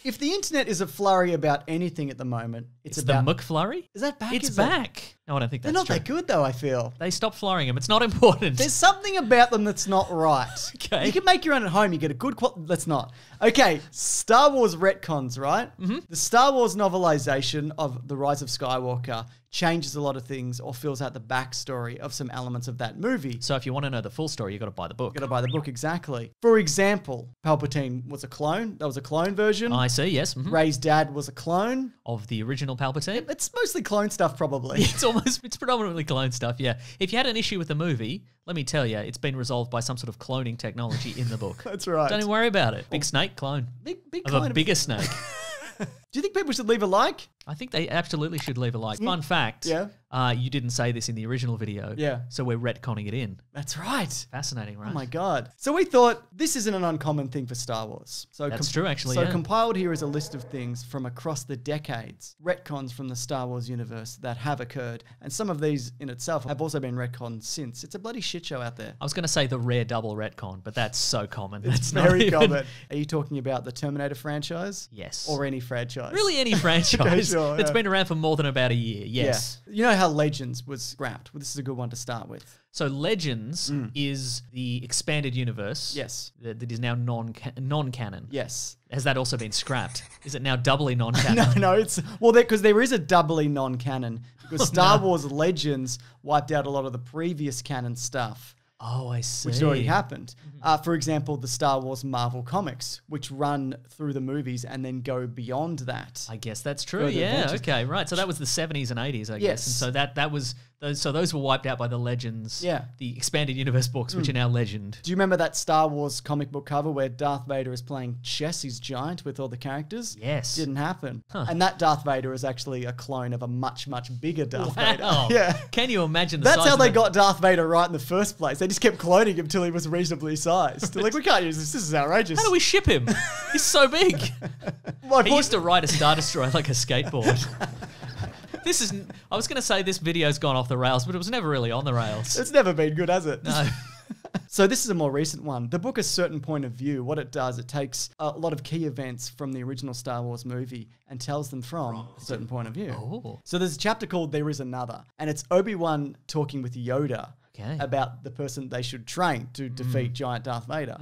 If the internet is a flurry about anything at the moment, it's about... the McFlurry? Is that back? It's back. No, I don't think that's They're not true. that good, though, I feel. They stopped flurrying them. It's not important. There's something about them that's not right. Okay. You can make your own at home. You get a good quality. Let's not. Okay, Star Wars retcons, right? Mm-hmm. The Star Wars novelization of The Rise of Skywalker changes a lot of things or fills out the backstory of some elements of that movie. So if you want to know the full story, you got to buy the book. You got to buy the book, exactly. For example, Palpatine was a clone. That was a clone version. I see, yes. Mm-hmm. Rey's dad was a clone. Of the original Palpatine? It's mostly clone stuff, probably. It's predominantly clone stuff, yeah. If you had an issue with the movie, let me tell you, it's been resolved by some sort of cloning technology in the book. That's right. Don't even worry about it. Big snake, clone. Big of clone a bigger snake. Do you think people should leave a like? I think they absolutely should leave a like. Fun fact. Yeah. You didn't say this in the original video. Yeah. So we're retconning it in. That's right. Fascinating, right? Oh my God. So we thought this isn't an uncommon thing for Star Wars. So That's true, actually, So yeah. compiled here is a list of things from across the decades, retcons from the Star Wars universe that have occurred. And some of these in itself have also been retconned since. It's a bloody shit show out there. I was going to say the rare double retcon, but that's so common. It's very common. Are you talking about the Terminator franchise? Yes. Or any franchise? Really any franchise sure, that's yeah. been around for more than about a year, yes. Yeah. You know how Legends was scrapped? Well, this is a good one to start with. So Legends is the expanded universe. Yes. That is now non-canon. Yes. Has that also been scrapped? Is it now doubly non-canon? No, it's... Well, because there is a doubly non-canon. Because Star Wars Legends wiped out a lot of the previous canon stuff. Oh, I see. Which already happened. For example, the Star Wars Marvel comics, which run through the movies and then go beyond that. I guess that's true. Further Yeah. adventures. Okay. Right. So that was the 70s and 80s, I guess. And so that was those were wiped out by the Legends. Yeah. The expanded universe books, which are now Legend. Do you remember that Star Wars comic book cover where Darth Vader is playing chess? He's giant with all the characters. Yes. Didn't happen. And that Darth Vader is actually a clone of a much, much bigger Darth Vader. Wow. Yeah. Can you imagine the That's size how of they the- got Darth Vader right in the first place. They just kept cloning him until he was reasonably sized. They're like, we can't use this. This is outrageous. How do we ship him? He's so big. He used to ride a Star Destroyer like a skateboard. I was going to say this video's gone off the rails, but it was never really on the rails. It's never been good, has it? No. So this is a more recent one. The book, A Certain Point of View, what it does, it takes a lot of key events from the original Star Wars movie and tells them from a certain point of view. Oh. So there's a chapter called There Is Another, and it's Obi-Wan talking with Yoda about the person they should train to defeat giant Darth Vader.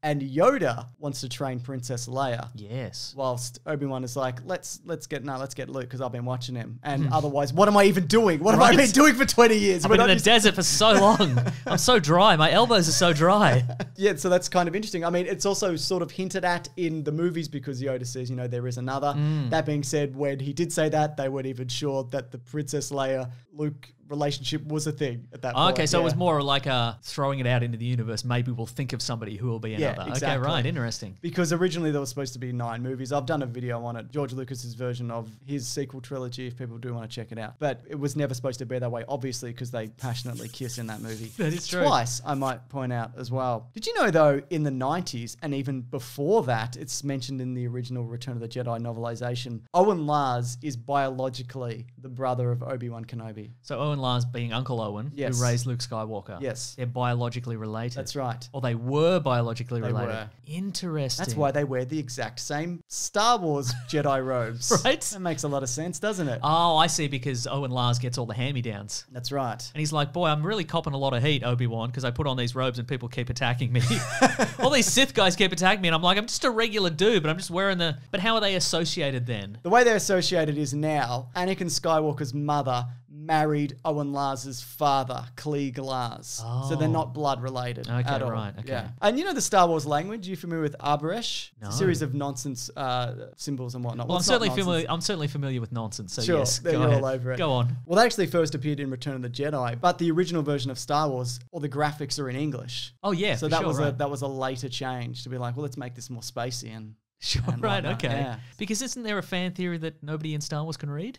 And Yoda wants to train Princess Leia. Yes. Whilst Obi-Wan is like, let's get Luke because I've been watching him. And otherwise, what am I even doing? What have I been doing for 20 years? I've been in the desert for so long. I'm so dry. My elbows are so dry. Yeah, so that's kind of interesting. I mean, it's also sort of hinted at in the movies because Yoda says, there is another. That being said, when he did say that, they weren't even sure that the Princess Leia Luke relationship was a thing at that point. Okay, so it was more like throwing it out into the universe. Maybe we'll think of somebody who will be another. Yeah, exactly. Okay, right, interesting. Because originally there was supposed to be 9 movies. I've done a video on it, George Lucas's version of his sequel trilogy, if people do want to check it out. But it was never supposed to be that way, obviously, because they passionately kiss in that movie. That is true. Twice, I might point out as well. Did you know, though, in the 90s, and even before that, it's mentioned in the original Return of the Jedi novelization, Owen Lars is biologically the brother of Obi-Wan Kenobi. So Owen Lars being Uncle Owen, Yes. who raised Luke Skywalker. Yes. They're biologically related. That's right. Or they were biologically related. were. Interesting. That's why they wear the exact same Star Wars Jedi robes. Right? That makes a lot of sense, doesn't it? Oh, I see, because Owen Lars gets all the hand-me-downs. That's right. And he's like, boy, I'm really copping a lot of heat, Obi-Wan, because I put on these robes and people keep attacking me. All these Sith guys keep attacking me, and I'm like, I'm just a regular dude, but I'm just wearing the... But how are they associated then? The way they're associated is now Anakin Skywalker's mother married Owen Lars's father, Klieg Lars. So they're not blood related at all. Right, okay. Yeah. And you know the Star Wars language? Are you familiar with Arbesh? No. It's a series of nonsense symbols and whatnot. Well, it's not I'm certainly familiar with nonsense, so Sure, yes, you're go ahead. all over it. Go on. Well, they actually first appeared in Return of the Jedi, but the original version of Star Wars, all the graphics are in English. Oh, yeah, So for that sure, was right. that was a later change to be like, well, let's make this more spacey and Sure, and right, whatnot, okay. yeah. Because isn't there a fan theory that nobody in Star Wars can read?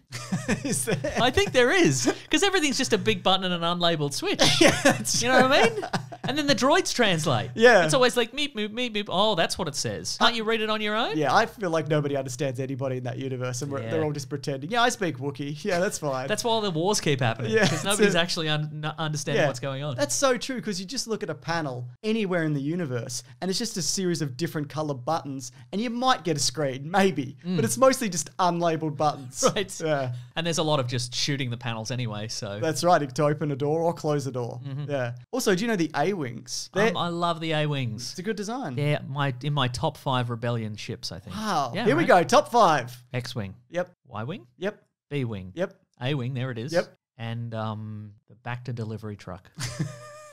Is there? I think there is, because everything's just a big button and an unlabeled switch. Yeah, that's You know what I mean? And then the droids translate. Yeah. It's always like, meep, meep, meep, meep. Oh, that's what it says. Can't you read it on your own? Yeah, I feel like nobody understands anybody in that universe, and they're all just pretending. Yeah, I speak Wookiee. Yeah, that's fine. That's why all the wars keep happening. Yeah, Because nobody's actually understanding what's going on. That's so true, because you just look at a panel anywhere in the universe, and it's just a series of different color buttons, and you might get a screen, maybe, but it's mostly just unlabeled buttons. Right. Yeah. And there's a lot of just shooting the panels anyway, so. That's right, to open a door or close a door. Yeah. Also, do you know the A-Wings? I love the A-Wings. It's a good design. They're in my top 5 rebellion ships, I think. Wow. Yeah, Here we go, top 5. X-Wing. Yep. Y-Wing? Yep. B-Wing. Yep. A-Wing, there it is. Yep. And the back-to-delivery truck.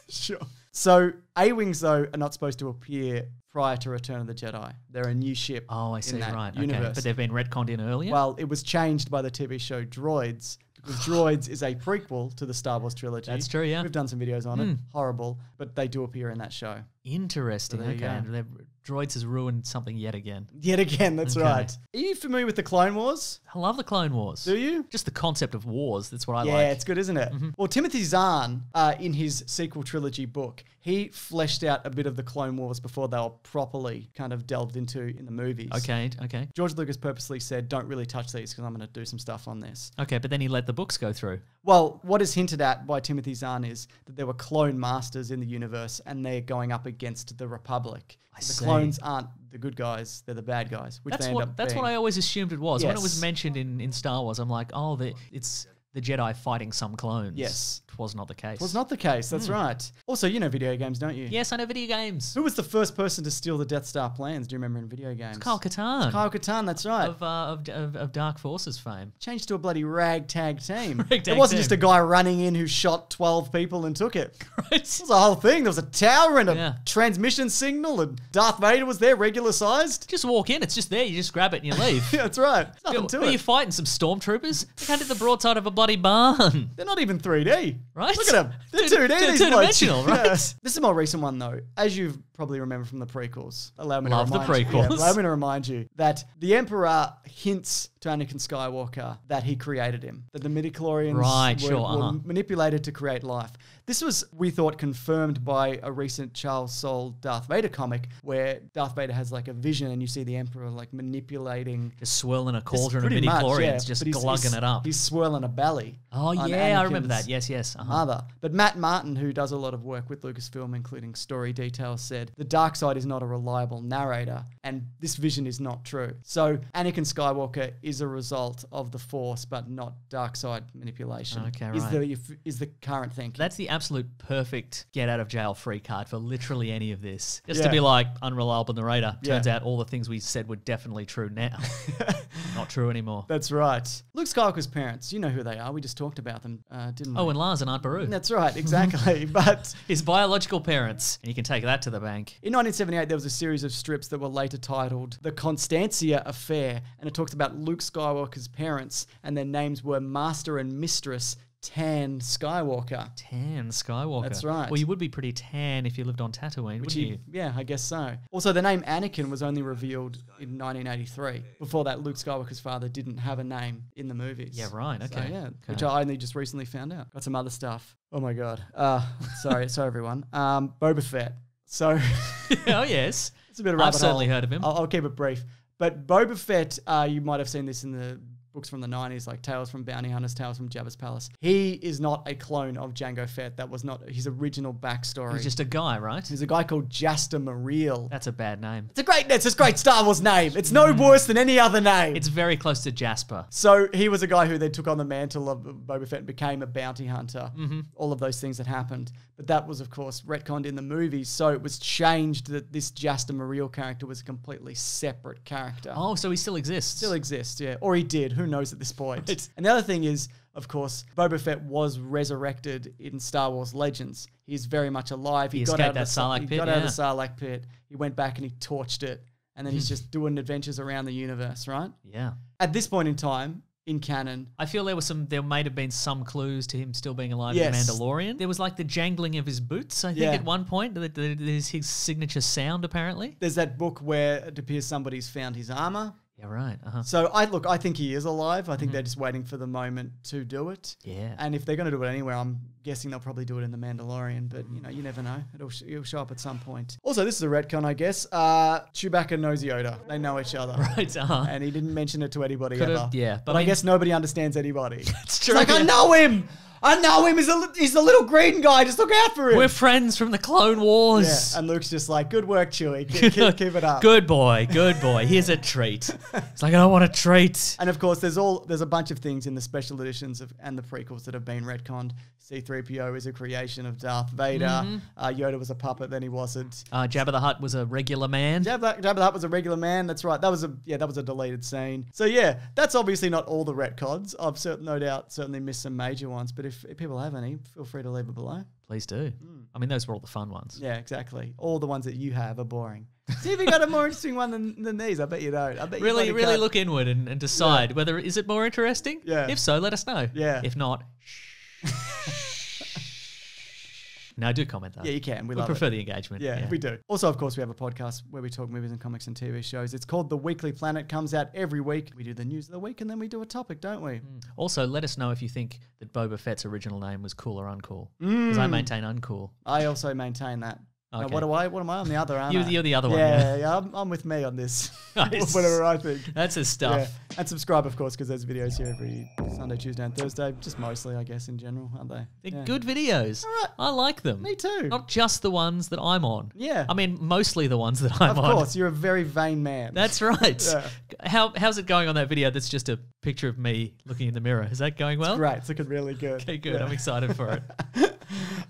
Sure. So A-Wings, though, are not supposed to appear prior to Return of the Jedi. They're a new ship. Oh, I see, in that right. universe. Okay. But they've been retconned in earlier? Well, it was changed by the TV show Droids, because Droids is a prequel to the Star Wars trilogy. That's true, yeah. We've done some videos on it. Horrible, but they do appear in that show. Interesting. So there you okay. go. And Droids has ruined something yet again. Yet again, that's Okay. right. Are you familiar with the Clone Wars? I love the Clone Wars. Do you? Just the concept of wars. That's what I Yeah, like. it's good, isn't it? Well, Timothy Zahn, in his sequel trilogy book, he fleshed out a bit of the Clone Wars before they were properly kind of delved into in the movies. Okay. George Lucas purposely said, don't really touch these because I'm going to do some stuff on this. Okay, but then he let the books go through. Well, what is hinted at by Timothy Zahn is that there were clone masters in the universe and they're going up against the Republic. The see. clones aren't the good guys, they're the bad guys, which That's they end what up that's being. what I always assumed it was. When it Yes. was mentioned in Star Wars, I'm like, oh, it's the Jedi fighting some clones. Yes. It was not the case. Was not the case, that's right. Also, you know video games, don't you? Yes, I know video games. Who was the first person to steal the Death Star plans, do you remember in video games? Kyle Katarn. Kyle Katarn, that's right. Of Dark Forces fame. Changed to a bloody ragtag team. Ragtag it wasn't team. just a guy running in who shot 12 people and took it. Right. It was a whole thing. There was a tower and a Yeah. transmission signal, and Darth Vader was there, regular sized. Just walk in. It's just there. You just grab it and you leave. Yeah, that's right. Nothing What to are you it. fighting? Some stormtroopers? They can't hit the broadside of a bloody barn. They're not even 3D. Right? Look at them. They're 2D. these Two-dimensional, blokes. right? Yeah. This is a more recent one, though. As you've probably remember from the prequels. Allow me Love to the remind you. prequels. Allow me to remind you that the Emperor hints to Anakin Skywalker that he created him. That the midichlorians were manipulated to create life. This was, we thought, confirmed by a recent Charles Soule Darth Vader comic where Darth Vader has like a vision and you see the Emperor like manipulating. Just swirling a cauldron of Pretty much, midichlorians, yeah. just But glugging it up. He's swirling a belly. Oh, on yeah, I remember Anakin's that. Yes. mother. But Matt Martin, who does a lot of work with Lucasfilm, including story details, said the dark side is not a reliable narrator and this vision is not true. So Anakin Skywalker is a result of the Force, but not dark side manipulation. Okay, Is the current thinking. That's the absolute perfect get out of jail free card for literally any of this. Just Yeah. to be like, unreliable narrator. Turns Yeah. out all the things we said were definitely true now. Not true anymore. That's right. Luke Skywalker's parents, you know who they are. We just talked about them, didn't we? Oh, and Lars and Aunt Beru. That's right, exactly. But His biological parents. And you can take that to the bank. in 1978, there was a series of strips that were later titled The Constancia Affair, and it talks about Luke Skywalker's parents, and their names were Master and Mistress Tan Skywalker. Tan Skywalker. That's right. Well, you would be pretty tan if you lived on Tatooine, wouldn't you? Yeah, I guess so. Also, the name Anakin was only revealed in 1983. Before that, Luke Skywalker's father didn't have a name in the movies. Yeah, right. So, Okay. yeah, Okay. which I only just recently found out. Got some other stuff. Oh my God. Sorry everyone. Boba Fett. So Oh, yes. it's a bit of I've rabbit certainly hole. heard of him. I'll keep it brief. But Boba Fett, you might have seen this in the books from the 90s, like Tales from Bounty Hunters, Tales from Jabba's Palace. He is not a clone of Jango Fett. That was not his original backstory. He's just a guy, right? There's a guy called Jaster Muriel. That's a bad name. It's a great Star Wars name. It's no worse than any other name. It's very close to Jasper. So he was a guy who then took on the mantle of Boba Fett and became a bounty hunter. All of those things that happened. But that was, of course, retconned in the movies. So it was changed that this Jaster Muriel character was a completely separate character. Oh, so he still exists. Still exists, yeah. Or he did. Who knows at this point. And the other thing is, of course, Boba Fett was resurrected in Star Wars Legends. He's very much alive. He escaped that Sarlacc pit, He got out of yeah. the Sarlacc pit. He went back and he torched it. And then he's just doing adventures around the universe, right? Yeah. At this point in time, in canon, I feel there might have been some clues to him still being alive Yes. in Mandalorian. There was like the jangling of his boots, I think, Yeah. at one point. There's his signature sound, apparently. there's that book where it appears somebody's found his armor. Yeah, right. So I think he is alive. I think they're just waiting for the moment to do it. Yeah. And if they're going to do it anywhere, I'm guessing they'll probably do it in The Mandalorian. But, you never know. It'll show up at some point. Also, this is a retcon, I guess. Chewbacca knows Yoda. They know each other. Right, And he didn't mention it to anybody ever. Yeah. But I guess nobody understands anybody. It's true. It's like, I know him. He's the little green guy. Just look out for him. We're friends from the Clone Wars. Yeah. And Luke's just like, good work, Chewie. Keep it up. Good boy. Here's a treat. It's like, I don't want a treat. And of course, there's a bunch of things in the special editions and the prequels that have been retconned. C-3PO is a creation of Darth Vader. Yoda was a puppet, then he wasn't. Jabba the Hutt was a regular man. Jabba the Hutt was a regular man. That's right. That was a deleted scene. So yeah, that's obviously not all the retcons. I've no doubt certainly missed some major ones. But if people have any, feel free to leave it below. Please do. I mean, those were all the fun ones. Yeah, exactly. All the ones that you have are boring. See if you got a more interesting one than these. I bet you don't. I bet you really look inward and decide whether is it more interesting. Yeah. If so, let us know. Yeah. If not, no, do comment though. Yeah, you can. We prefer the engagement. Yeah, we do. Also, of course, we have a podcast where we talk movies and comics and TV shows. It's called The Weekly Planet. Comes out every week. We do the news of the week and then we do a topic, don't we? Also, let us know if you think that Boba Fett's original name was cool or uncool. Because I maintain uncool. I also maintain that. Okay. Now, what am I? I'm the other, aren't I? You're the other one. Yeah, I'm with me on this. Nice. Whatever I think. That's his stuff. Yeah. And subscribe, of course, because there's videos here every Sunday, Tuesday, and Thursday. Just mostly, I guess, in general, aren't they? They're good videos. All right. I like them. Me too. Not just the ones that I'm on. Yeah. I mean, mostly the ones that I'm on. Of course, you're a very vain man. That's right. Yeah. How's it going on that video that's just a picture of me looking in the mirror? Is that going well? Great. It's looking really good. Okay, good. I'm excited for it.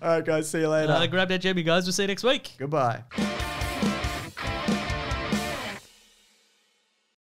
All right, guys. See you later. Grab that gem, you guys. We'll see you next week. Goodbye.